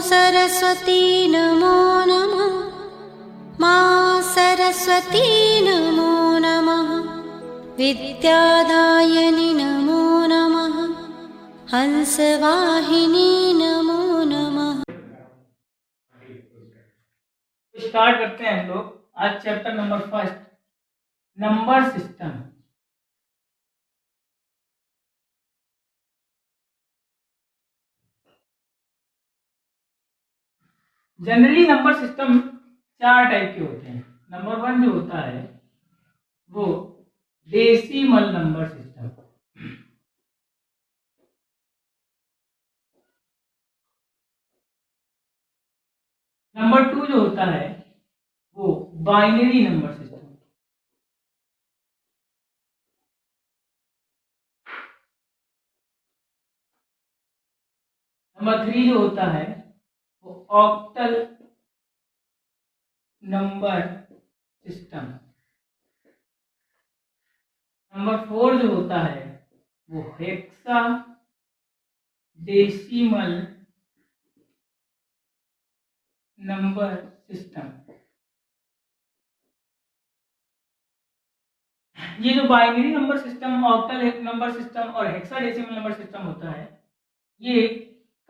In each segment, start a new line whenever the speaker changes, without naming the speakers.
सरस्वती नमो नमः। मां सरस्वती नमो नमः। विद्यादायिनी नमो नमः। हंसवाहिनी नमो नमः।
स्टार्ट करते हैं हम लोग आज chapter number first, number system. Generally number system चार टाइप के होते हैं। नंबर वन जो होता है वो decimal number system. Number two जो होता है वो binary number system. Number three जो होता है वो octal number system. Number four जो होता है वो हेक्सा डेसिमल नंबर सिस्टम। ये जो binary number system, octal number system और हेक्साडेसिमल नंबर सिस्टम होता है, ये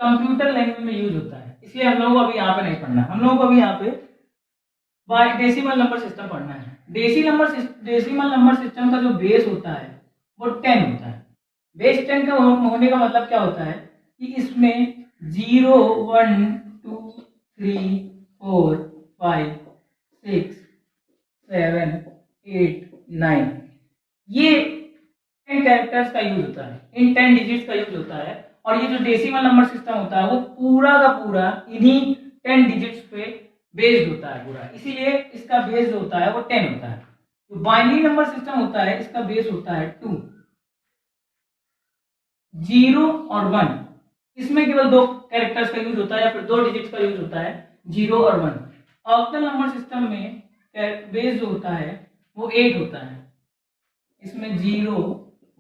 कंप्यूटर लैंग्वेज में यूज होता है, इसलिए हम लोगों को अभी यहाँ पे नहीं पढ़ना। हम लोगों को अभी यहाँ पे डेसिमल नंबर सिस्टम पढ़ना है। डेसिमल नंबर सिस्टम का जो बेस होता है वो 10 होता है। बेस 10 का होने का मतलब क्या होता है कि इसमें 0 1 2 3 4 5 6 7 8 9 ये 10 कैरेक्टर्स का यूज होता है, इन 10 डिजिट्स का यूज होता है। और ये जो डेसिमल नंबर सिस्टम होता है वो पूरा का पूरा इन्हीं 10 डिजिट्स पे बेस्ड होता है पूरा, इसीलिए इसका बेस जो होता है वो 10 होता है। जो बाइनरी नंबर सिस्टम होता है इसका बेस होता है 2, 0 और 1। इसमें केवल दो कैरेक्टर्स का यूज होता है या फिर दो डिजिट्स का यूज होता है, 0 और 1। ऑक्टल नंबर सिस्टम में बेस जो होता है वो 8 होता है। इसमें 0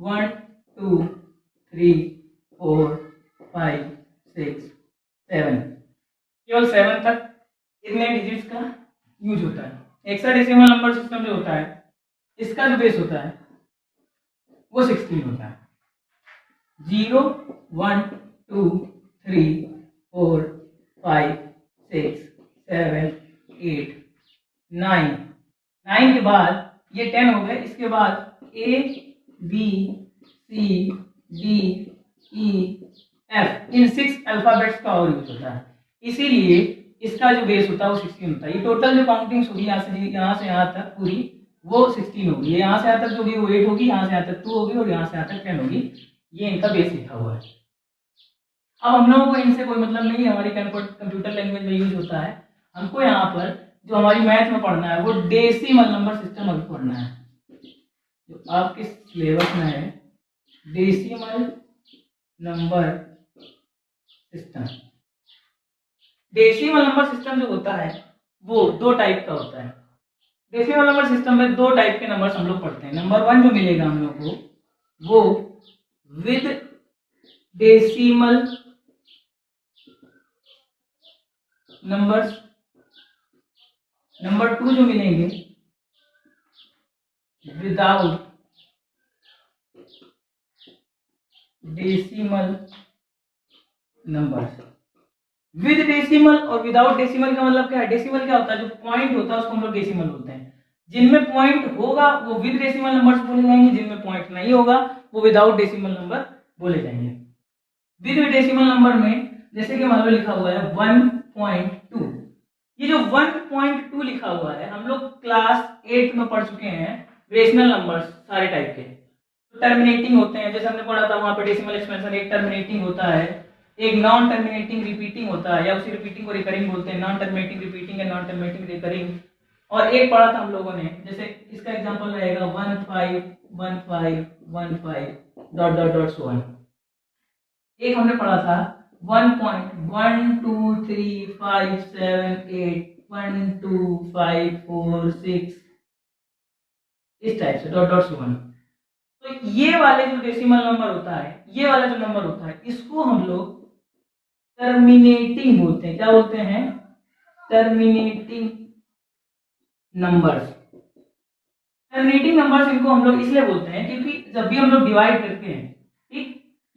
1 2 3 4 5 6 7 केवल 7 तक इतने डिजिट्स का यूज होता है। हेक्साडेसिमल नंबर सिस्टम जो होता है इसका जो बेस होता है वो 16 होता है। 0 1 2 3 4 5 6 7 8 9 9 के बाद ये 10 हो गए। इसके बाद A B C D E F in 6 alphabets का और यूज होता है, इसीलिए इसका जो बेस होता है वो 16 होता है। ये टोटल जो काउंटिंग्स होगी यहाँ से यहाँ तक पूरी वो 16 होगी। ये यहाँ से यहाँ तक जो होगी वो 8 होगी, यहाँ से यहाँ तक 2 होगी और यहाँ से यहाँ तक 10 होगी। ये इनका बेस लिखा हुआ है। अब हम लोगों को इनसे कोई मतलब नहीं है, हमारी कंप्यूटर लैंग्वेज में यूज होता है। हमको यहाँ पर जो हमारी मैथ में पढ़ना है वो डेसिमल नंबर सिस्टम अभी पढ़ना है, जो आपके सिलेबस में है decimal number system. Decimal number system जो होता है वो दो टाइप का होता है। डेसिमल नंबर सिस्टम में दो टाइप के नंबर्स हम लोग पढ़ते हैं। नंबर वन जो मिलेगा हम लोग को वो with decimal numbers. Number two जो मिलेंगे without decimal numbers. With decimal और विदाउट डेसिमल का मतलब क्या है? डेसिमल क्या होता है? जो पॉइंट होता है उसको हम लोग डेसिमल बोलते हैं। जिनमें पॉइंट होगा वो विद डेसिमल नंबर्स बोले जाएंगे, जिनमें पॉइंट नहीं होगा वो विदाउट डेसिमल नंबर बोले जाएंगे। विद डेसिमल नंबर में जैसे कि मान लो लिखा हुआ है 1.2। ये जो 1.2 लिखा हुआ है हम लोग क्लास 8 में पढ़ चुके हैं। रेशनल नंबर्स सारे टाइप के टर्मिनेटिंग होते हैं, जैसे हमने पढ़ा था वहां पे डेसिमल एक्सपेंशन एक टर्मिनेटिंग होता है, एक नॉन टर्मिनेटिंग रिपीटिंग होता है, या उसी रिपीटिंग को रिकरिंग बोलते हैं। नॉन टर्मिनेटिंग रिपीटिंग या नॉन टर्मिनेटिंग रिकरिंग। और एक पढ़ा था हम लोगों ने, जैसे इसका एग्जांपल रहेगा 1 5 1 5 1 5 dot dot dot so on. एक हमने पढ़ा था 1.12357812546 इस टाइप से डॉट डॉट सो ऑन। तो ये वाले जो डेसिमल नंबर होता है, ये वाला जो नंबर होता है, इसको हम लोग टर्मिनेटिंग बोलते हैं। क्या बोलते हैं? Terminating numbers. टर्मिनेटिंग नंबर्स इनको हम लोग इसलिए बोलते हैं क्योंकि जब भी हम लोग डिवाइड करते हैं, ठीक,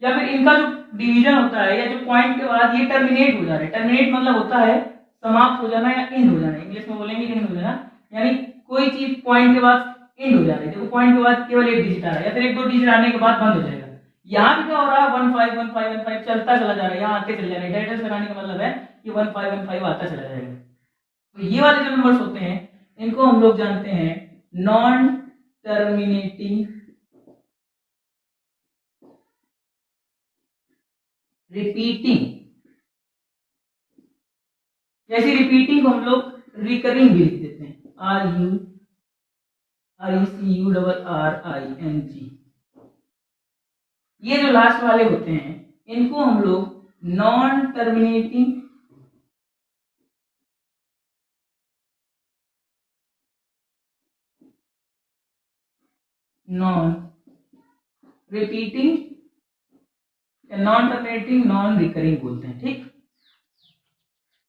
या फिर इनका जो डिवीजन होता है या जो पॉइंट के बाद ये टर्मिनेट हो जा रहा है। टर्मिनेट मतलब होता है समाप्त हो जाना या एंड हो जाना, इंग्लिश में बोलेंगे एंड हो जाना, यानी कोई चीज पॉइंट के बाद एंड हो जा रही है। देखो पॉइंट के बाद केवल एक डिजिट आ रहा है या फिर एक दो डिजिट आने के बाद बंद हो जाएगा। यहाँ भी क्या हो रहा है? 151515 चलता चला जा रहा है, यहाँ आते चले जा रहे हैं। डायरेक्ट लगाने का मतलब है कि 1515 आता चला जाएगा। तो ये वाले जो नंबर्स होते हैं इनको हम लोग जानते हैं नॉन टर्मिनेटिंग रिपीटिंग। जैसे रिपीटिंग को हम लोग रिकरिंग भी लिख देते हैं, RUCURRING। ये जो लास्ट वाले होते हैं इनको हम लोग नॉन टर्मिनेटिंग नॉन रिपीटिंग या नॉन टर्मिनेटिंग नॉन रिकरिंग बोलते हैं। ठीक,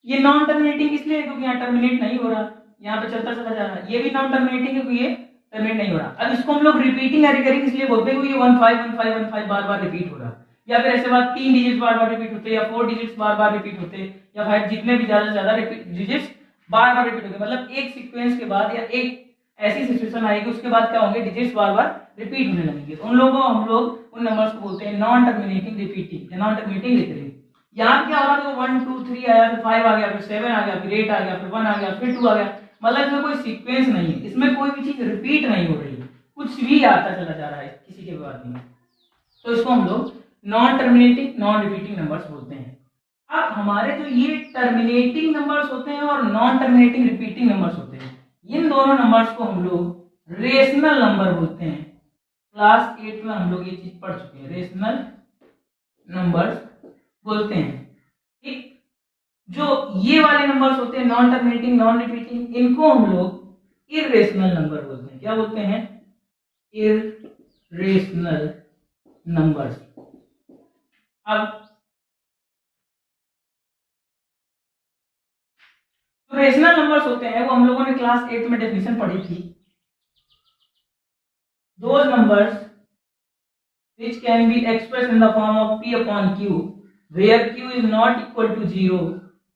ये नॉन टर्मिनेटिंग इसलिए क्योंकि यहाँ टर्मिनेट नहीं हो रहा, यहाँ पे चलता चला जा रहा है। ये भी नॉन टर्मिनेटिंग क्योंकि ये टर्मिनेट नहीं हो रहा। अब इसको हम लोग रिपीटिंग या रिकरिंग इसलिए बोलते हैं क्योंकि 151515 बार बार रिपीट हो रहा है, या फिर ऐसे बात 3 डिजिट बार बार रिपीट होते, या 4 डिजिट्स बार बार रिपीट होते, या 5 जितने भी ज्यादा से ज्यादा डिजिट्स बार बार रिपीट होते। मतलब एक सीक्वेंस के बाद या एक ऐसी सिचुएशन आएगी उसके बाद क्या होंगे? डिजिट्स बार बार रिपीट होने लगेंगे। तो उन लोगों को हम लोग उन नंबर्स को बोलते हैं नॉन टर्मिनेटिंग रिपीटिंग या नॉन टर्मिनेटिंग रिकरिंग। यहाँ क्या हो रहा है? 1 2 3 आया, फिर 5 आ गया, फिर 7 आ गया, फिर 8 आ गया, फिर 1 आ गया, फिर 2 आ गया। मतलब इसमें कोई सीक्वेंस नहीं है, इसमें कोई भी चीज रिपीट नहीं हो रही है, कुछ भी आता चला जा रहा है किसी के बाद में। तो इसको हम लोग non terminating non repeating numbers बोलते हैं। अब हमारे जो ये टर्मिनेटिंग नंबर्स होते हैं और नॉन टर्मिनेटिंग रिपीटिंग नंबर्स होते हैं, इन दोनों नंबर्स को हम लोग रेशनल नंबर बोलते हैं। क्लास 8 में हम लोग ये चीज पढ़ चुके हैं, रेशनल नंबर्स बोलते हैं। ठीक, जो ये वाले नंबर्स होते हैं नॉन टर्मिनेटिंग नॉन रिपीटिंग, इनको हम लोग इररेशनल नंबर बोलते हैं। क्या बोलते हैं? Irrational numbers. अब जो रेशनल नंबर्स होते हैं वो हम लोगों ने क्लास 8 में डेफिनेशन पढ़ी थी। Those numbers which can be expressed in the form of P upon Q, where Q is not equal to 0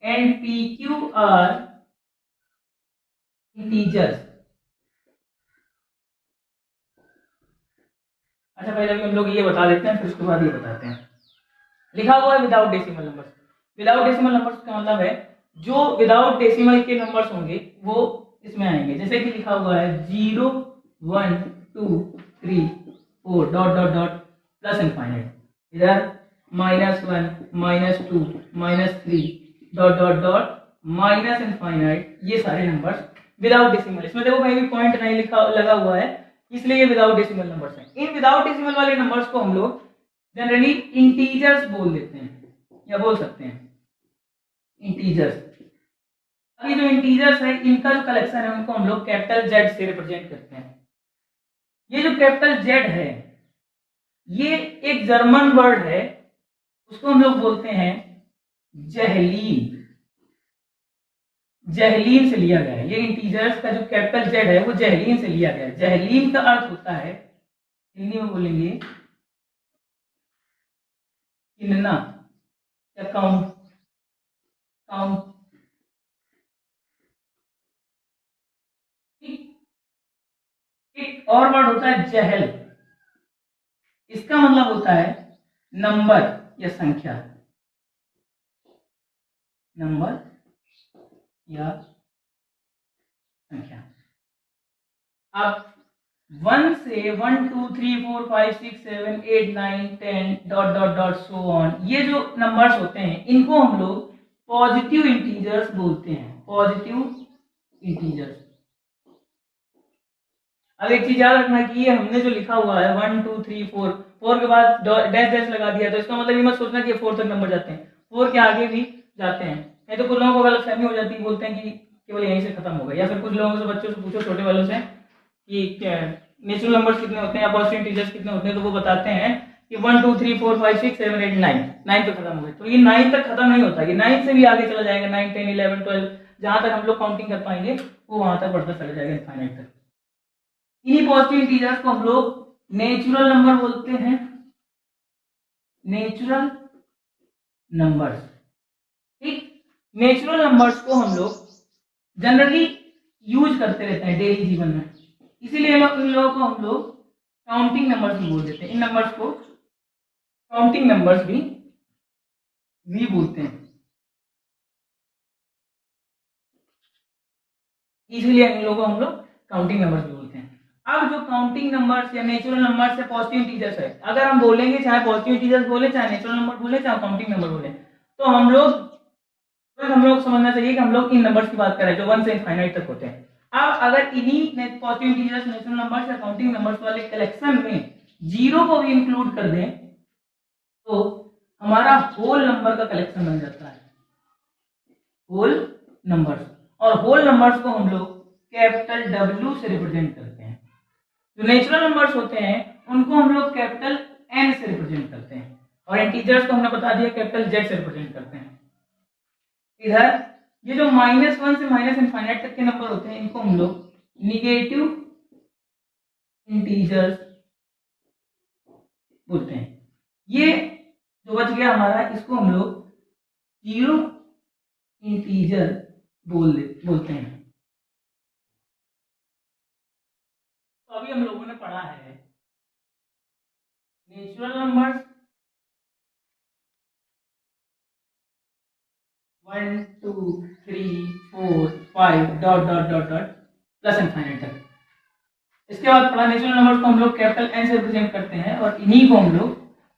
and PQ are integers। अच्छा, पहले भी हम लोग ये बता देते हैं, फिर उसके बाद ये बताते हैं। लिखा हुआ है without decimal numbers. Without decimal numbers का मतलब है जो विदाउट डेसिमल के नंबर्स होंगे वो इसमें आएंगे। जैसे कि लिखा हुआ है 0 1 2 3 4 dot dot dot plus infinite, इधर -1 -2 -3 dot dot dot minus infinite, ये सारे नंबर्स विदाउट डेसिमल। इसमें देखो कहीं भी पॉइंट नहीं लिखा लगा हुआ है, इसलिए ये विदाउट डेसिमल नंबर्स हैं। इन विदाउट डेसिमल वाले नंबर्स को हम लोग जनरली इंटीजर्स बोल देते हैं या बोल सकते हैं इंटीजर्स। अभी जो इंटीजर्स है इनका जो कलेक्शन है उनको हम लोग कैपिटल जेड से रिप्रेजेंट करते हैं। ये जो कैपिटल जेड है ये एक जर्मन वर्ड है, उसको हम लोग बोलते हैं जहलीन। जहलीन से लिया गया है ये इंटीजर्स का जो कैपिटल जेड है वो जहलीन से लिया गया है। जहलीन का अर्थ होता है, हिंदी में बोलेंगे गिनना या काउंट। काउंट एक और वर्ड होता है जहल, इसका मतलब होता है नंबर या संख्या। नंबर या संख्या। अब 1 से 1 2 3 4 5 6 7 8 9 10 dot dot dot so on, ये जो नंबर्स होते हैं इनको हम लोग पॉजिटिव इंटीजर्स बोलते हैं। Positive integers. अब एक चीज याद रखना कि ये हमने जो लिखा हुआ है 1 2 3 4, 4 के बाद डैश डैश लगा दिया, तो इसका मतलब ये मत सोचना कि 4 तक नंबर जाते हैं, 4 के आगे भी जाते हैं। नहीं तो कुछ लोगों को गलतफहमी हो जाती है, बोलते हैं कि केवल यहीं से खत्म होगा। या फिर कुछ लोगों से बच्चों से पूछो, छोटे वालों से, कि नेचुरल नंबर्स कितने होते हैं या पॉजिटिव इंटीजर्स कितने होते हैं, तो वो बताते हैं कि 1 2 3 4 5 6 7 8 9 9 पे खत्म हो गए, तो ये 9 तक खत्म नहीं होता, ये 9 से भी आगे चला जाएगा, 9 10 11 12 जहां तक हम लोग काउंटिंग कर पाएंगे वो वहां तक बढ़ता चला जाएगा इनफाइनाइट तक। इन्हीं पॉजिटिव इंटीजर्स को हम लोग नेचुरल नंबर बोलते हैं, नेचुरल नंबर्स। ठीक, नेचुरल नंबर्स को हम लोग जनरली यूज करते रहते हैं डेली जीवन में, इसीलिए इन लोगों को हम लोग काउंटिंग नंबर्स भी बोल देते हैं। इन नंबर्स को काउंटिंग नंबर्स भी बोलते हैं, इसलिए इन लोगों को हम लोग काउंटिंग नंबर्स भी बोलते हैं। अब जो काउंटिंग नंबर्स या नेचुरल नंबर्स या पॉजिटिव इंटीजर्स है, अगर हम बोलेंगे चाहे पॉजिटिव इंटीजर्स बोले, चाहे नेचुरल नंबर बोले, चाहे काउंटिंग नंबर बोले, तो हम लोग समझना चाहिए कि हम लोग इन नंबर्स की बात कर रहे हैं जो 1 से इनफाइनाइट तक होते हैं। अब अगर इन्हीं पॉजिटिव इंटीजर्स, नेचुरल नंबर्स या काउंटिंग नंबर्स वाले कलेक्शन में जीरो को भी इंक्लूड कर दें तो हमारा होल नंबर का कलेक्शन बन जाता है, होल नंबर्स। और होल नंबर्स को हम लोग कैपिटल W से रिप्रेजेंट करते हैं। जो नेचुरल नंबर्स होते हैं उनको हम लोग कैपिटल N से रिप्रेजेंट करते हैं, और इंटीजर्स को हमने बता दिया कैपिटल Z से रिप्रेजेंट करते हैं। इधर ये जो -1 से माइनस इनफाइनाइट तक के नंबर होते हैं इनको हम लोग निगेटिव इंटीजर्स बोलते हैं। ये जो बच गया हमारा, इसको हम लोग जीरो इंटीजर बोलते हैं। तो अभी हम लोगों ने पढ़ा है natural numbers 1 2 3 4 5 dot dot dot dot plus infinite तक। इसके बाद पढ़ा नेचुरल नंबर्स को हम लोग कैपिटल N से रिप्रेजेंट करते हैं, और इन्हीं को हम लोग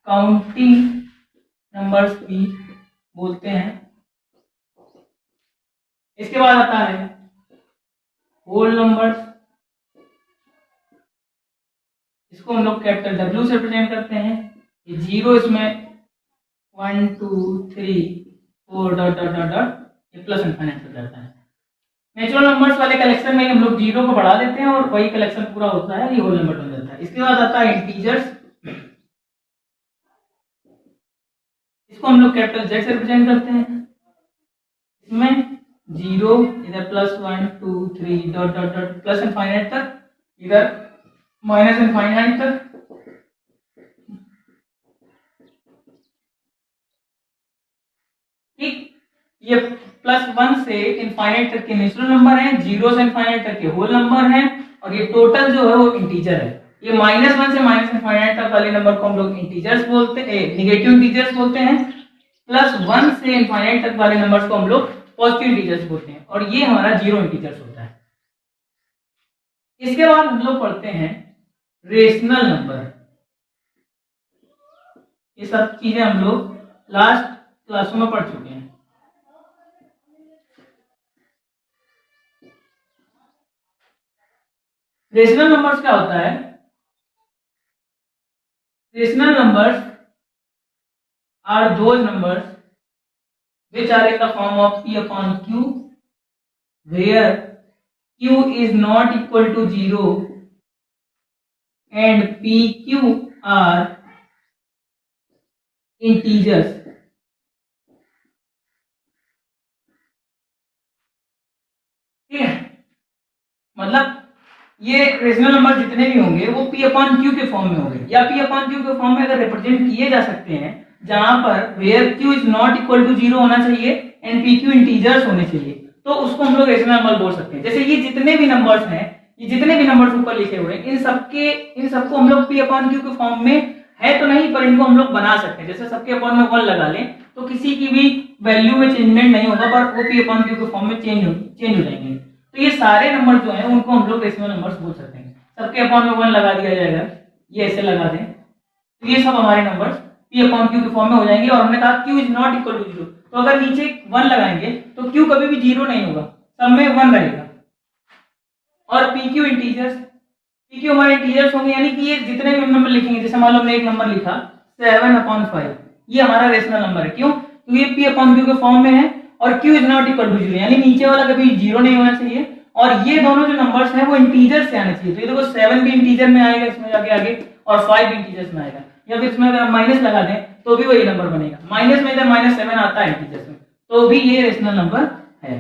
काउंटिंग नंबर्स भी बोलते हैं। इसके बाद आता है होल नंबर्स, इसको हम लोग कैपिटल W से रिप्रेजेंट करते हैं। ये जीरो इसमें 1 2 3 4 डॉट डॉट डॉट डॉट ये प्लस इनफाइनाइट तक जाता है। नेचुरल नंबर्स वाले कलेक्शन में हम लोग जीरो को बढ़ा देते हैं और वही कलेक्शन पूरा होता है, ये होल नंबर बन जाता है। इसके बाद आता है इंटीजर्स, इसको हम लोग कैपिटल Z से रिप्रेजेंट करते हैं। इसमें जीरो इधर +1 2 3 dot dot dot plus infinite तक, इधर माइनस इनफाइनाइट तक। ठीक, ये +1 से इनफाइनाइट तक के नेचुरल नंबर हैं, 0 से इनफाइनाइट तक के होल नंबर हैं, और ये टोटल जो है वो इंटीजर है। ये -1 से माइनस इनफाइनाइट तक वाले नंबर को हम लोग इंटीजर्स बोलते हैं, निगेटिव इंटीजर्स बोलते हैं। +1 से इनफाइनाइट तक वाले नंबर्स को हम लोग पॉजिटिव इंटीजर्स बोलते हैं, और ये हमारा जीरो इंटीजर्स होता है। इसके बाद हम लोग पढ़ते हैं रेशनल नंबर। ये सब चीजें हम लोग लास्ट क्लासों में पढ़ चुके हैं। रेशनल नंबर्स क्या होता है? Rational numbers are those numbers which are in the form of P upon Q, where Q is not equal to 0 and PQ are integers. ठीक है, मतलब ये रेशनल नंबर जितने भी होंगे वो P अपॉन Q के फॉर्म में होंगे, या P अपॉन Q के फॉर्म में अगर रिप्रेजेंट किए जा सकते हैं, जहां पर where Q is not equal to 0 होना चाहिए and PQ इंटीजर्स होने चाहिए, तो उसको हम लोग रेशनल नंबर बोल सकते हैं। जैसे ये जितने भी नंबर्स हैं, ये जितने भी नंबर्स ऊपर लिखे हुए हैं, इन सबको हम लोग P अपॉन Q के फॉर्म में है तो नहीं, पर इनको हम लोग बना सकते हैं। जैसे सबके अपॉन में 1 लगा लें तो किसी की भी वैल्यू में चेंजमेंट नहीं होगा, पर वो P अपॉन Q के फॉर्म में चेंज हो जाएंगे। तो ये सारे नंबर जो हैं उनको हम लोग रेशनल नंबर्स बोल सकते हैं। सबके अपॉन में 1 लगा दिया जाएगा, ये ऐसे लगा दें, तो ये सब हमारे नंबर्स P अपॉन Q के फॉर्म में हो जाएंगे। और हमने कहा Q is not equal to 0, तो अगर नीचे 1 लगाएंगे तो Q कभी भी 0 नहीं होगा, सब में 1 रहेगा। और PQ इंटीजर्स, PQ हमारे इंटीजर्स होंगे, यानी कि ये जितने भी नंबर लिखेंगे, जैसे मान लो हमने एक नंबर लिखा 7/5, ये हमारा रेशनल नंबर है। क्यों? क्योंकि ये P अपॉन Q के फॉर्म में है और Q is not equal to 0, यानी नीचे वाला कभी 0 नहीं होना चाहिए, और ये दोनों जो नंबर्स हैं वो इंटीजर से आने चाहिए। तो ये देखो 7 भी इंटीजर में आएगा इसमें जाके आगे, और 5 भी इंटीजर्स में आएगा, या फिर इसमें अगर हम माइनस लगा दें तो भी वही नंबर बनेगा। माइनस में इधर -7 आता है इंटीजर्स में, तो भी ये रेशनल नंबर है।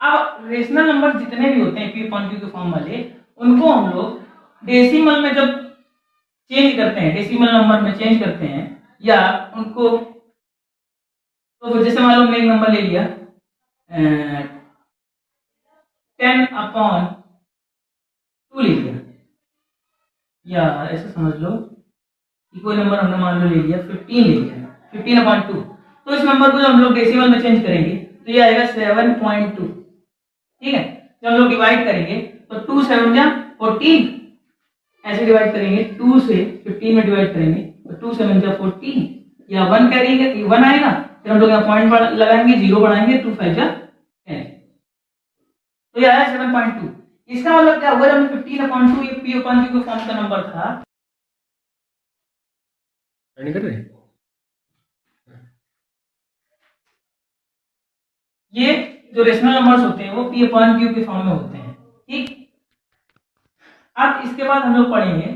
अब रेशनल नंबर जितने भी होते हैं p upon q के फॉर्म वाले, उनको हम लोग डेसिमल में जब चेंज करते हैं, डेसिमल नंबर में चेंज करते हैं, या उनको तो जैसे मान लो हमने एक नंबर ले लिया 10/2 ले लिया, या ऐसे समझ लो कि कोई नंबर हमने मान लो ले लिया 15 ले लिया, 15/2। तो इस नंबर को जब हम लोग डेसिमल में चेंज करेंगे तो ये आएगा 7.2। ठीक है, जब हम लोग डिवाइड करेंगे तो 2 7 जा 14, ऐसे डिवाइड करेंगे 2 से 15 में डिवाइड करेंगे तो 2 7 जा 14, या 1 करेंगे 1 आएगा, फिर हम लोग यहाँ पॉइंट लगाएंगे, 0 बढ़ाएंगे, 2 5 जा 10, तो ये आया 7.2। इसका मतलब क्या हुआ, जब 15/2 ये p upon q के फॉर्म का नंबर था।
कर रहे
ये जो रेशनल नंबर्स होते हैं वो p upon q के फॉर्म में होते हैं। ठीक, अब इसके बाद हम लोग पढ़ेंगे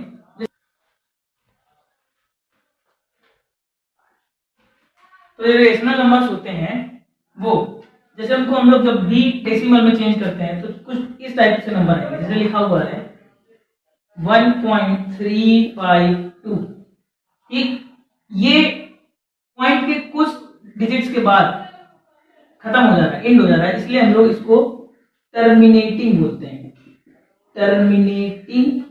तो ये रेशनल नंबर्स होते हैं वो, जैसे उनको हम लोग जब भी डेसिमल में चेंज करते हैं तो कुछ इस टाइप से नंबर आएंगे, जैसे लिखा हुआ है 1.352। ठीक, ये पॉइंट के कुछ डिजिट्स के बाद खत्म हो जा रहा है, एंड हो जा रहा है, इसलिए हम लोग इसको टर्मिनेटिंग बोलते हैं, टर्मिनेटिंग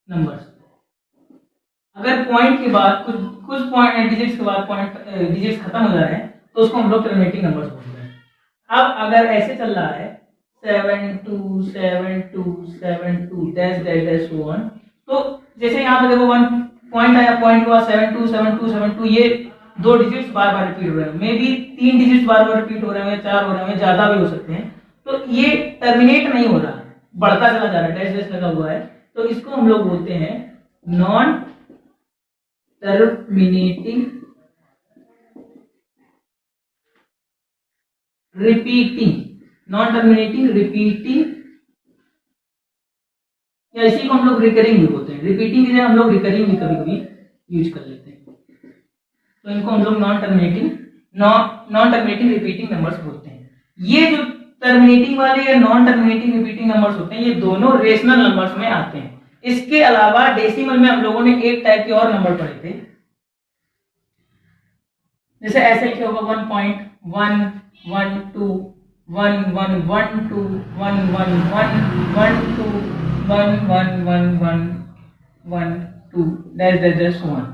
नंबर्स। अगर पॉइंट के बाद कुछ पॉइंट डिजिट्स के बाद पॉइंट डिजिट्स खत्म हो जा रहे हैं तो उसको हम लोग टर्मिनेटिंग नंबर्स बोलते हैं। अब अगर ऐसे चल रहा है 727272 डैश डैश डैश 1, तो जैसे यहाँ पे देखो 1 पॉइंट आया, पॉइंट के बाद 727272, ये 2 डिजिट्स बार बार रिपीट हो रहे हैं, may be 3 digits bar bar repeat हो रहे हैं, 4 हो रहे हैं, ज्यादा भी हो सकते हैं, तो ये टर्मिनेट नहीं हो रहा है, बढ़ता चला जा रहा है, डैश डैश लगा हुआ है, तो इसको हम लोग बोलते हैं non terminating repeating, non terminating repeating, या इसी को हम लोग रिकरिंग भी बोलते हैं। रिपीटिंग की जगह हम लोग रिकरिंग भी कभी कभी यूज कर लेते हैं, तो इनको हम लोग नॉन टर्मिनेटिंग रिपीटिंग नंबर्स बोलते हैं। ये जो टर्मिनेटिंग वाले या नॉन टर्मिनेटिंग रिपीटिंग नंबर्स होते हैं, ये दोनों रेशनल नंबर्स में आते हैं। इसके अलावा डेसिमल में हम लोगों ने एक टाइप के और नंबर पढ़े थे, जैसे ऐसे लिखे होगा 1.112 1112 1111 111112 डैश डैश डैश 1।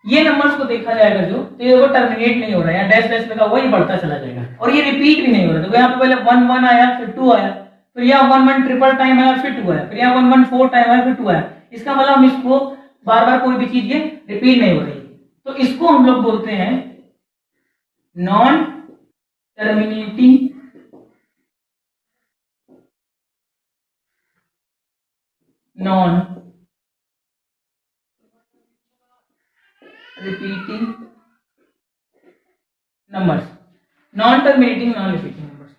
ये नंबर्स को देखा जाएगा जो, तो ये टर्मिनेट नहीं हो रहा है, यहाँ डैश डैश लगा हुआ, ये बढ़ता चला जाएगा, और ये रिपीट भी नहीं हो रहा है। तो यहाँ पे पहले 1 1 आया, फिर 2 आया, फिर यहाँ 1 1 ट्रिपल टाइम आया, फिर 2 आया, फिर यहाँ 1 1 4 टाइम आया, फिर 2 आया। इसका मतलब हम इसको बार बार कोई भी चीज ये रिपीट नहीं हो रही, तो इसको हम लोग बोलते हैं non terminating non repeating numbers, non terminating non repeating numbers.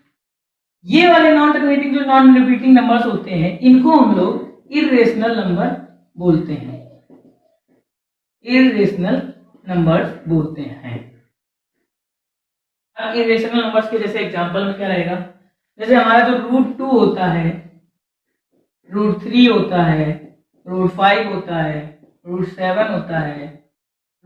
ये वाले नॉन टर्मिनेटिंग जो नॉन रिपीटिंग नंबर्स होते हैं, इनको हम लोग इर्रेशनल नंबर बोलते हैं, इर्रेशनल नंबर्स बोलते हैं। अब इर्रेशनल नंबर्स के जैसे एग्जांपल में क्या रहेगा, जैसे हमारा जो √2 होता है, √3 होता है, √5 होता है, √7 होता है,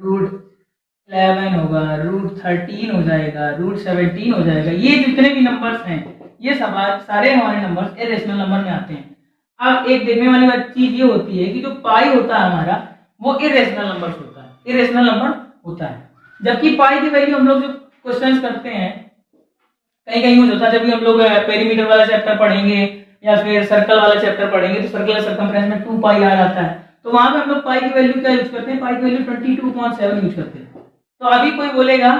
√11 होगा, √13 हो जाएगा, √17 हो जाएगा। ये जितने भी नंबर्स हैं, ये सारे हमारे नंबर्स इर्रेशनल नंबर में आते हैं। अब एक देखने वाली बात चीज ये होती है कि जो पाई होता है हमारा, वो इर्रेशनल नंबर्स होता है, इर्रेशनल नंबर होता है। जबकि पाई की वैल्यू हम लोग जो क्वेश्चंस करते हैं, कहीं कहीं यूज होता है, जब भी हम लोग पेरीमीटर वाला चैप्टर पढ़ेंगे या फिर सर्कल वाला चैप्टर पढ़ेंगे, तो सर्कल सर्कमफ्रेंस में 2 पाई आ जाता है, तो वहां पे हम लोग पाई की वैल्यू क्या यूज करते हैं, पाई की वैल्यू 22/7 यूज करते हैं। तो अभी कोई बोलेगा,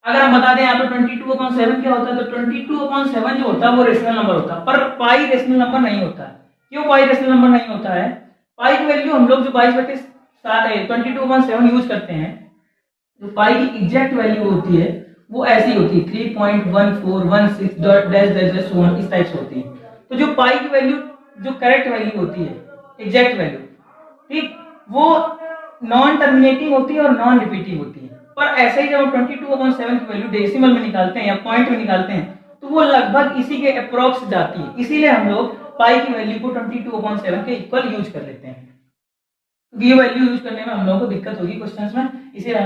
अगर हम बता दें यहाँ पे 22/7 क्या होता है, तो 22/7 जो होता है वो रेशनल नंबर होता है, पर पाई रेशनल नंबर नहीं होता है। क्यों पाई रेशनल नंबर नहीं होता है? पाई की वैल्यू हम लोग जो 22/7 यूज करते हैं, जो पाई की एग्जैक्ट वैल्यू होती है वो ऐसी होती है 3.1416 डैश डैश डैश 1, इस टाइप से होती है। तो जो पाई की वैल्यू जो करेक्ट वैल्यू होती है, एग्जैक्ट वैल्यू, ठीक, वो नॉन टर्मिनेटिंग होती है और नॉन रिपीटिंग होती है। पर ऐसे ही जब हम 22/7 की वैल्यू डेसिमल में निकालते हैं या पॉइंट में निकालते हैं तो वो लगभग इसी के अप्रोक्स जाती है, इसीलिए हम लोग पाई की वैल्यू को 22/7 के इक्वल यूज कर लेते हैं। क्योंकि ये वैल्यू यूज करने में हम लोगों को दिक्कत होगी क्वेश्चंस में, इसीलिए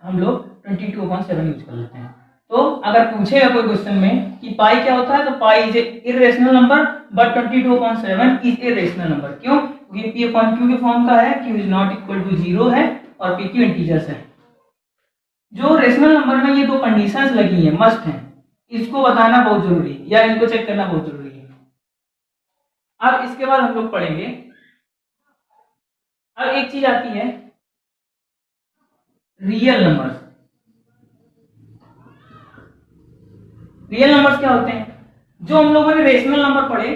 हम लोग 22/7 यूज कर लेते हैं। तो अगर पूछेगा कोई क्वेश्चन में कि पाई क्या होता है, तो pi is irrational number but 22/7 is a rational number. क्यों? क्योंकि p अपॉन q के फॉर्म का है, q is not equal to 0 है और pq इंटीजर्स है। जो रेशनल नंबर में ये दो कंडीशंस लगी हैं, मस्ट हैं, इसको बताना बहुत जरूरी है या इनको चेक करना बहुत जरूरी है। अब इसके बाद हम लोग पढ़ेंगे, अब एक चीज आती है रियल नंबर्स। रियल नंबर्स क्या होते हैं? जो हम लोगों ने रेशनल नंबर पढ़े,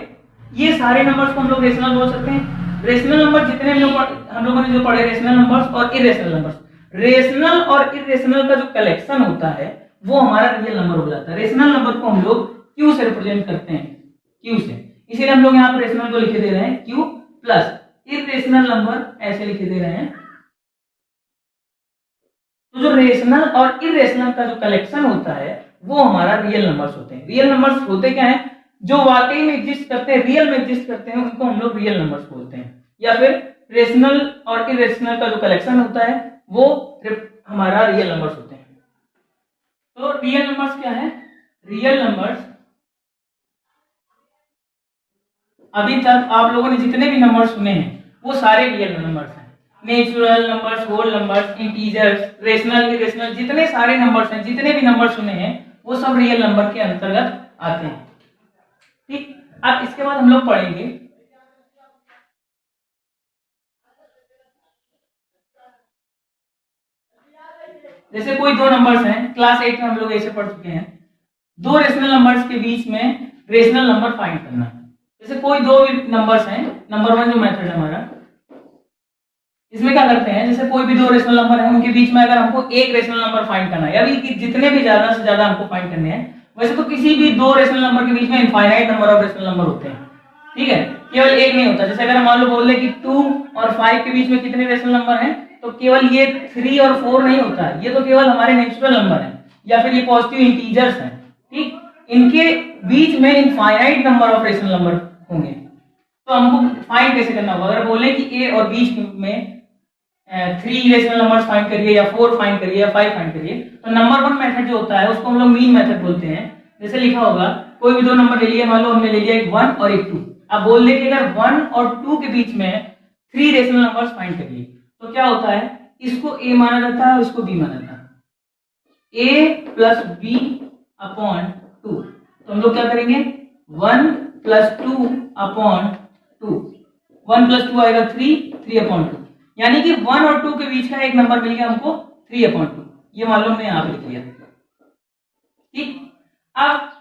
ये सारे नंबर्स को हम लोग रेशनल बोल सकते हैं। रेशनल नंबर जितने हम लोगों ने जो पढ़े, रेशनल नंबर्स और इरेशनल नंबर्स, रेशनल और इरेशनल का जो कलेक्शन होता है वो हमारा रियल नंबर हो जाता है। रेशनल नंबर को हम लोग क्यू से रिप्रेजेंट करते हैं, क्यू से, इसीलिए हम लोग यहाँ पर रेशनल को लिखे दे रहे हैं क्यू प्लस, इरेशनल नंबर ऐसे लिखे दे रहे हैं। तो जो रेशनल और इरेशनल का जो कलेक्शन होता है वो हमारा रियल नंबर्स होते हैं। रियल नंबर्स होते क्या है? जो वाकई में एग्जिस्ट करते हैं, रियल में एग्जिस्ट करते हैं, उनको हम लोग रियल नंबर्स बोलते हैं। या फिर रेशनल और इरेशनल का जो कलेक्शन होता है वो हमारा रियल नंबर्स होते हैं। तो रियल नंबर्स क्या है? रियल नंबर्स, अभी तक आप लोगों ने जितने भी नंबर सुने हैं वो सारे रियल नंबर्स हैं। Natural numbers, whole numbers, integers, rational, irrational, जितने सारे नंबर्स हैं, जितने भी नंबर सुने हैं वो सब रियल नंबर के अंतर्गत आते हैं। ठीक, अब इसके बाद हम लोग पढ़ेंगे जैसे कोई दो नंबर्स हैं, क्लास 8 में हम लोग ऐसे पढ़ चुके हैं, दो रेशनल नंबर्स के बीच में रेशनल नंबर फाइंड करना। जैसे कोई दो नंबर्स हैं, नंबर 1 जो मेथड है हमारा, इसमें क्या करते हैं, जैसे कोई भी दो रेशनल नंबर है उनके बीच में अगर हमको एक रेशनल नंबर फाइंड करना है, यानी कि जितने भी ज्यादा से ज्यादा हमको फाइंड करने हैं, वैसे तो किसी भी दो रेशनल नंबर के बीच में infinite number of rational number होते हैं, ठीक है, केवल एक नहीं होता। जैसे अगर हम मान लो बोल दें कि 2 और 5 के बीच में कितने रेशनल नंबर हैं, तो केवल ये 3 और 4 नहीं होता है, ये तो केवल हमारे नेचुरल नंबर हैं या फिर ये पॉजिटिव इंटीजर्स हैं। ठीक, इनके बीच में infinite number of rational number होंगे। तो हमको फाइंड कैसे करना होगा? अगर बोले कि ए और बीच में 3 रेशनल नंबर्स फाइंड करिए या 4 फाइंड करिए या 5 फाइंड करिए, तो नंबर 1 मेथड जो होता है उसको हम लोग मीन मेथड बोलते हैं। जैसे लिखा होगा, कोई भी दो नंबर ले लिया, मान लो हमने ले लिया एक 1 और एक 2, अब बोल दे कि अगर 1 और 2 के बीच में 3 रेशनल नंबर्स फाइंड करिए, तो क्या होता है, इसको ए माना जाता है और इसको बी माना जाता है, a प्लस बी अपॉन 2। तो हम लोग क्या करेंगे, 1 प्लस 2 अपॉन 2, 1 प्लस 2 आएगा 3 अपॉन 2, यानी कि 1 और 2 के बीच का एक नंबर मिल गया हमको 3 अपॉन 2, ये मान लो हमने यहाँ पे लिख लिया। ठीक, अब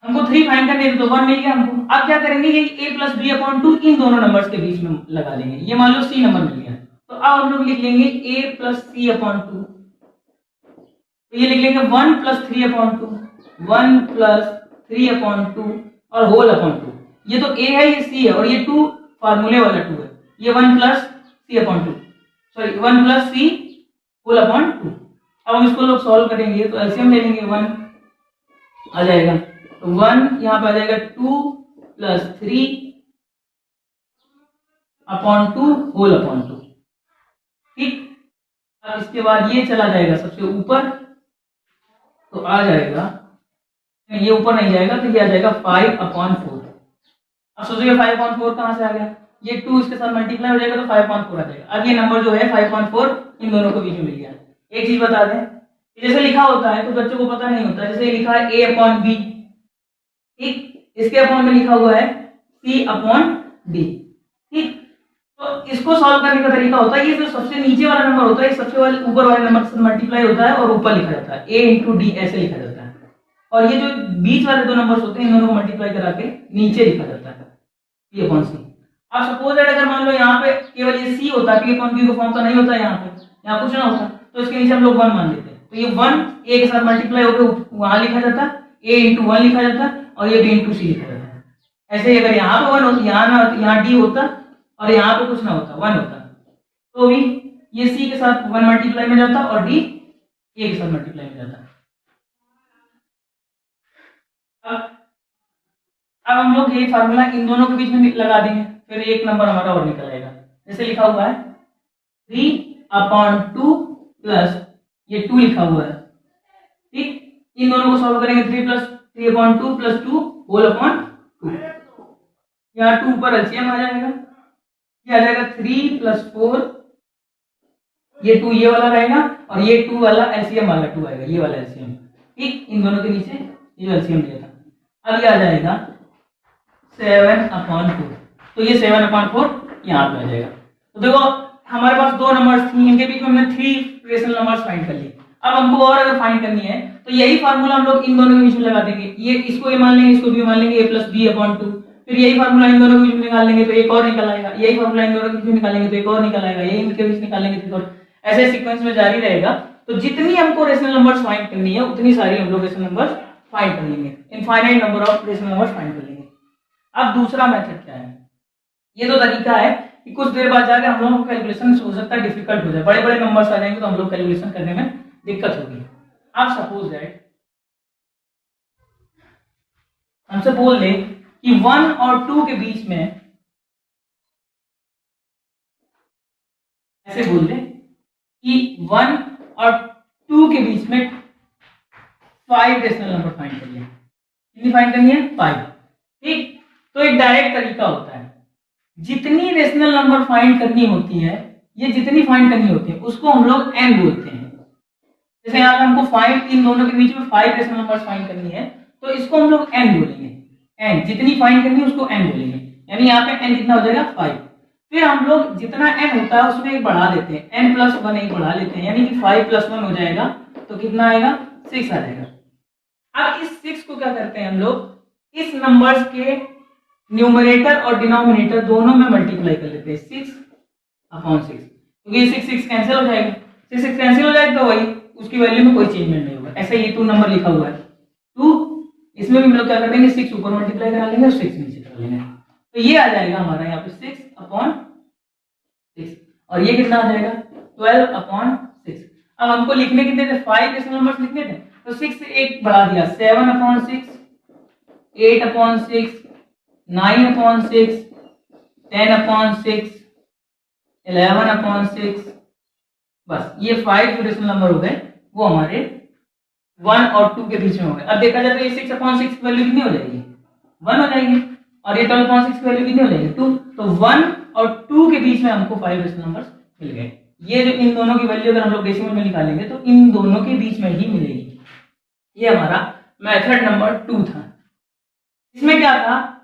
हमको 3 फाइंड करने तो 1 मिल गया हमको। अब क्या करेंगे, ये a प्लस बी अपॉन 2 इन दोनों नंबर्स के बीच में लगा लेंगे, ये मान लो c नंबर मिल गया, तो अब हम लोग लिख लेंगे a प्लस c अपॉन 2, तो ये लिख लेंगे 1 प्लस 3 अपॉन 2, 1 प्लस 3 अपॉन 2 और होल अपॉन 2। ये तो a है, ये c है और ये 2 फार्मूले वाला 2 है, ये 1 plus c upon 2, sorry 1 plus c whole upon 2। अब हम इसको लोग सॉल्व करेंगे तो एलसीएम ले लेंगे, 1 आ जाएगा, तो 1 यहाँ पे आ जाएगा 2 प्लस 3 अपॉन 2 होल अपॉन 2। ठीक, अब इसके बाद ये चला जाएगा सबसे ऊपर, तो आ जाएगा, ये ऊपर नहीं जाएगा तो ये आ जाएगा 5 अपॉन 4। अब सोचिए 5 अपॉन 4 कहाँ से आ गया, ये 2 इसके साथ मल्टीप्लाई हो जाएगा तो 5 अपॉन 4 आ जाएगा। अब ये नंबर जो है 5 अपॉन 4 इन दोनों को बीच में मिल गया। एक चीज बता दें, जैसे लिखा होता है तो बच्चों को पता नहीं होता, जैसे लिखा है a अपॉन b, ठीक, इसके अपॉन में लिखा हुआ है c अपॉन d। ठीक, तो इसको सॉल्व करने का तरीका होता है, ये जो सबसे नीचे वाला नंबर होता है, सबसे वाले ऊपर वाले नंबर से मल्टीप्लाई होता है और ऊपर लिखा जाता है a इंटू डी, ऐसे लिखा जाता है, और ये जो बीच वाले दो नंबर्स होते हैं इन दोनों को मल्टीप्लाई करा के नीचे लिखा जाता है p अपॉन c। अब सपोज अगर मान लो यहाँ पे केवल ये c होता है, p अपॉन q के फॉर्म का नहीं होता, यहाँ पे यहाँ कुछ ना होता, तो इसके नीचे हम लोग 1 मान लेते हैं, तो ये 1 a के साथ मल्टीप्लाई होकर वहां लिखा जाता है, a इंटू 1 लिखा जाता है और ये b इंटू c लिखा जाता है। ऐसे ही अगर यहाँ पे 1 होता, यहाँ d होता और यहाँ पे कुछ ना होता, 1 होता, तो भी ये सी के साथ 1 मल्टीप्लाई में जाता और डी ए के साथ मल्टीप्लाई में जाता। अब हम लोग ये फार्मूला इन दोनों के बीच में लगा देंगे, फिर एक नंबर हमारा और निकल आएगा। जैसे लिखा हुआ है 3/2 प्लस ये 2 लिखा हुआ है, ठीक। इन दोनों को सॉल्व करेंगे 3/2 प्लस 2 होल अपॉन 2। यहाँ 2 पर एलसीएम आ जाएगा, ये आ जाएगा 3 + 4, ये 2 ये वाला रहेगा और ये 2 वाला एलसीएम वाला 2 आएगा, ये वाला एलसीएम, ठीक। इन दोनों के नीचे ये एलसीएम लिया था। अब ये आ जाएगा 7/4, तो ये 7/4 यहाँ पे आ जाएगा। तो देखो हमारे पास दो नंबर्स थी, इनके बीच में हमने 3 रेशनल नंबर्स फाइंड कर लिए। अब हमको और अगर फाइंड करनी है तो यही फार्मूला हम लोग इन दोनों के बीच में लगा देंगे, ये इसको ये मान लेंगे, इसको भी मान लेंगे, a + b/2। फिर यही फार्मूला इन दोनों के बीच में निकाल लेंगे तो एक और निकल आएगा, यही फार्मूला इन दोनों के बीच में निकालेंगे तो एक और निकल आएगा, यही इनके बीच निकालेंगे तो और ऐसे सीक्वेंस में जारी रहेगा। तो जितनी हमको रेशनल नंबर्स फाइंड करनी है उतनी सारी हम लोग रेशनल नंबर्स फाइंड कर लेंगे, infinite number of rational numbers find कर लेंगे। अब दूसरा मेथड क्या है, ये तो तरीका है कि कुछ देर बाद जाकर हम लोगों को कैलकुलेशन हो सकता है डिफिकल्ट हो जाए, बड़े बड़े नंबर्स आ जाएंगे तो हम लोग कैलकुलेशन करने में दिक्कत होगी। आप सपोज दैट हमसे बोल दें कि 1 और 2 के बीच में, ऐसे बोल दें कि 1 और 2 के बीच में 5 रेशनल नंबर फाइंड करिए। कितनी फाइंड करनी है? 5, ठीक। तो एक डायरेक्ट तरीका होता है, जितनी रेशनल नंबर फाइंड करनी होती है, ये जितनी फाइंड करनी होती है उसको हम लोग n बोलते हैं। जैसे यहाँ पे हमको फाइंड इन दोनों के बीच में 5 रेशनल नंबर्स फाइंड करनी है तो इसको हम लोग n बोलेंगे, n जितनी फाइंड करनी है उसको n बोलेंगे, यानी यहाँ पे n कितना हो जाएगा 5। फिर हम लोग जितना n होता है उसमें एक बढ़ा देते हैं, n + 1 एक बढ़ा लेते हैं, यानी कि 5 + 1 हो जाएगा तो कितना आएगा 6 आ जाएगा। अब इस 6 को क्या करते हैं हम लोग, इस नंबर्स के न्यूमरेटर और डिनोमिनेटर दोनों में मल्टीप्लाई कर लेते हैं 6/6, क्योंकि ये 6 कैंसिल हो जाएगा, 6 कैंसिल हो जाएगा तो वही उसकी वैल्यू में कोई चेंजमेंट नहीं होगा। ऐसे ये 2 नंबर लिखा हुआ है 2, इसमें भी हम लोग क्या कर देंगे 6 ऊपर मल्टीप्लाई करा लेंगे और 6 नीचे करा लेंगे, तो ये आ जाएगा हमारा यहाँ पे 6/6 और ये कितना आ जाएगा 12/6। अब हमको लिखने कितने थे, 5 रेशनल नंबर्स लिखने थे, तो 6 से एक बढ़ा दिया 7/6, 8/6, 9/6, 10/6, 11/6, बस ये 5 जो रेशनल नंबर हो गए वो हमारे 1 और 2 के बीच में हो गए। अब देखा जाए तो ये 6/6 की वैल्यू कितनी हो जाएगी 1 हो जाएगी और ये 12/6 की वैल्यू कितनी हो जाएगी 2, तो 1 और 2 के बीच में हमको 5 रेशनल नंबर्स मिल गए। ये जो इन दोनों की वैल्यू अगर हम लोग डेसिमल में निकालेंगे तो इन दोनों के बीच में ही मिलेगी। ये हमारा मेथड नंबर 2 था। इसमें क्या था,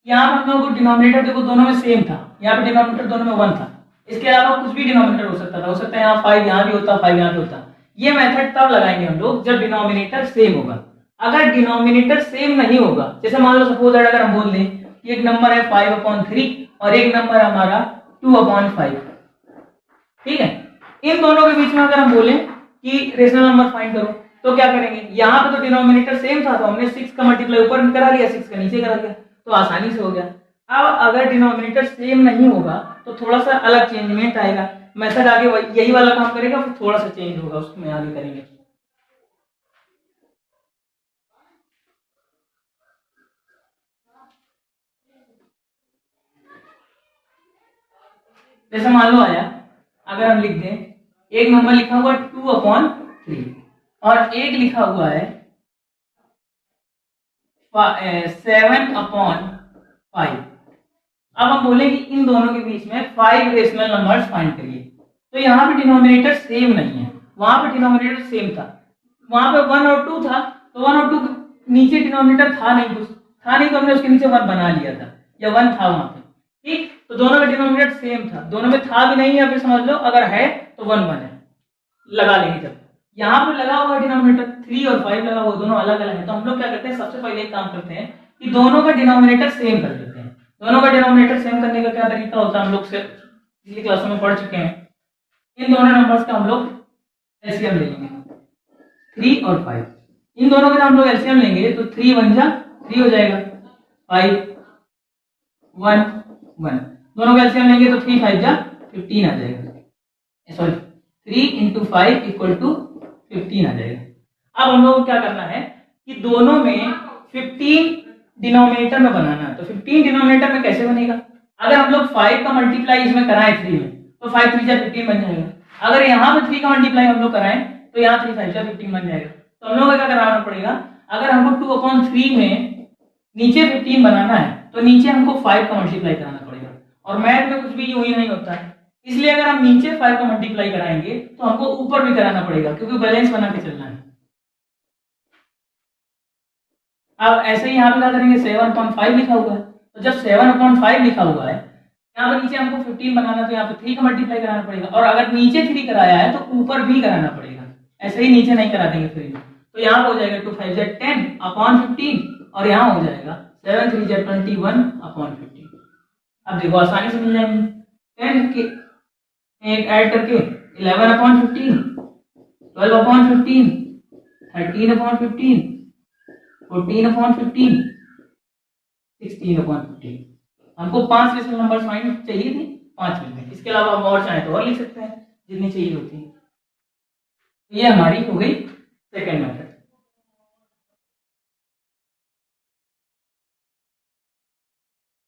यहाँ पर हम लोगों को डिनोमिनेटर देखो दोनों में सेम था, यहाँ पे डिनोमिनेटर दोनों में 1 था, इसके अलावा कुछ भी डिनोमिनेटर हो सकता था, हो सकता है यहाँ 5 यहाँ भी होता, 5 यहाँ भी होता। ये मेथड तब लगाएंगे हम लोग जब डिनोमिनेटर सेम होगा। अगर डिनोमिनेटर सेम नहीं होगा, जैसे मान लो सपोज दैट अगर हम बोल दें कि एक नंबर है 5/3 और एक नंबर हमारा 2/5, ठीक है, इन दोनों के बीच में अगर हम बोले कि रेशनल नंबर फाइंड करो तो क्या करेंगे, यहाँ पे तो डिनोमिनेटर सेम था तो हमने 6 का मल्टीप्लाई ऊपर करा लिया, 6 का नीचे करा लिया, तो आसानी से हो गया। अब अगर डिनोमिनेटर सेम नहीं होगा तो थोड़ा सा अलग चेंजमेंट आएगा, मेथड आगे यही वाला काम करेगा, फिर थोड़ा सा चेंज होगा, उसको मैं आगे करेंगे। जैसे मान लो आया, अगर हम लिख दें एक नंबर लिखा हुआ 2/3 और एक लिखा हुआ है 7/5। अब हम बोले कि इन दोनों के बीच में 5 रेशनल नंबर्स फाइंड करिए, तो यहाँ पे डिनोमिनेटर सेम नहीं है, वहां पे डिनोमिनेटर सेम था, वहां पे 1 और 2 था, तो 1 और 2 के नीचे डिनोमिनेटर था नहीं, कुछ था नहीं, तो हमने उसके नीचे 1 बना लिया था, या 1 था वहां पे, ठीक। तो दोनों का डिनोमिनेटर सेम था, दोनों में था भी नहीं, या फिर समझ लो अगर है तो 1 1 है, लगा लेंगे। जब यहाँ पे लगा हुआ डिनोमिनेटर 3 और 5 लगा हुआ, दोनों अलग अलग है, तो हम लोग क्या करते हैं, सबसे पहले एक काम करते हैं कि दोनों का डिनोमिनेटर सेम कर देते हैं। दोनों का डिनोमिनेटर सेम करने का क्या तरीका होता है, हम लोग पिछली क्लासों में पढ़ चुके हैं। इन दोनों नंबर्स का हम लोग एलसीएम ले लेंगे, 3 और 5, इन दोनों का हम लोग एलसीएम लेंगे तो 3 1 जा 3 हो जाएगा, 5 1 1, दोनों का एलसीएम लेंगे तो 3 5 जा 15 आ जाएगा। सॉरी 3 इंटू 5 इक्वल टू 15 आ जाएगा। अब हम लोग को क्या करना है कि दोनों में 15 डिनोमिनेटर में बनाना है। तो 15 डिनोमिनेटर में कैसे बनेगा? अगर हम लोग 5 का मल्टीप्लाई इसमें कराएं 3 में तो 5 3 जा 15 बन जाएगा। अगर यहाँ पे 3 का मल्टीप्लाई हम लोग कराएं तो यहाँ 3 5 जा 15 बन जाएगा। तो हम लोग को क्या कराना पड़ेगा, अगर हमको 2/3 में नीचे 15 बनाना है तो नीचे हमको 5 का मल्टीप्लाई कराना पड़ेगा। और मैथ में कुछ भी यूं ही नहीं होता है, इसलिए अगर हम नीचे 5 का मल्टीप्लाई कराएंगे तो हमको ऊपर भी कराना पड़ेगा, क्योंकि बैलेंस बना के चलना है। अब ऐसे ही यहाँ पे क्या करेंगे, 7/5 लिखा हुआ है, तो जब 7/5 लिखा हुआ है यहाँ पे नीचे हमको 15 बनाना, तो यहाँ पे 3 का मल्टीप्लाई कराना पड़ेगा। और अगर नीचे 3 कराया है तो ऊपर भी कराना पड़ेगा, ऐसे ही नीचे नहीं करा देंगे फिर। तो यहाँ हो जाएगा 2 5 10/15 और यहाँ हो जाएगा 7 3 21/15। अब देखो आसानी से मिल जाएंगे। 10 के ऐड करके 11/15, 12/15, 13/15, 14/15, 16/15। हमको 5 रेशनल नंबर्स फाइंड चाहिए थे, 5 मिल गए। इसके अलावा हम और चाहे तो और लिख सकते हैं जितनी चाहिए होती है। ये हमारी हो गई सेकेंड मेथड।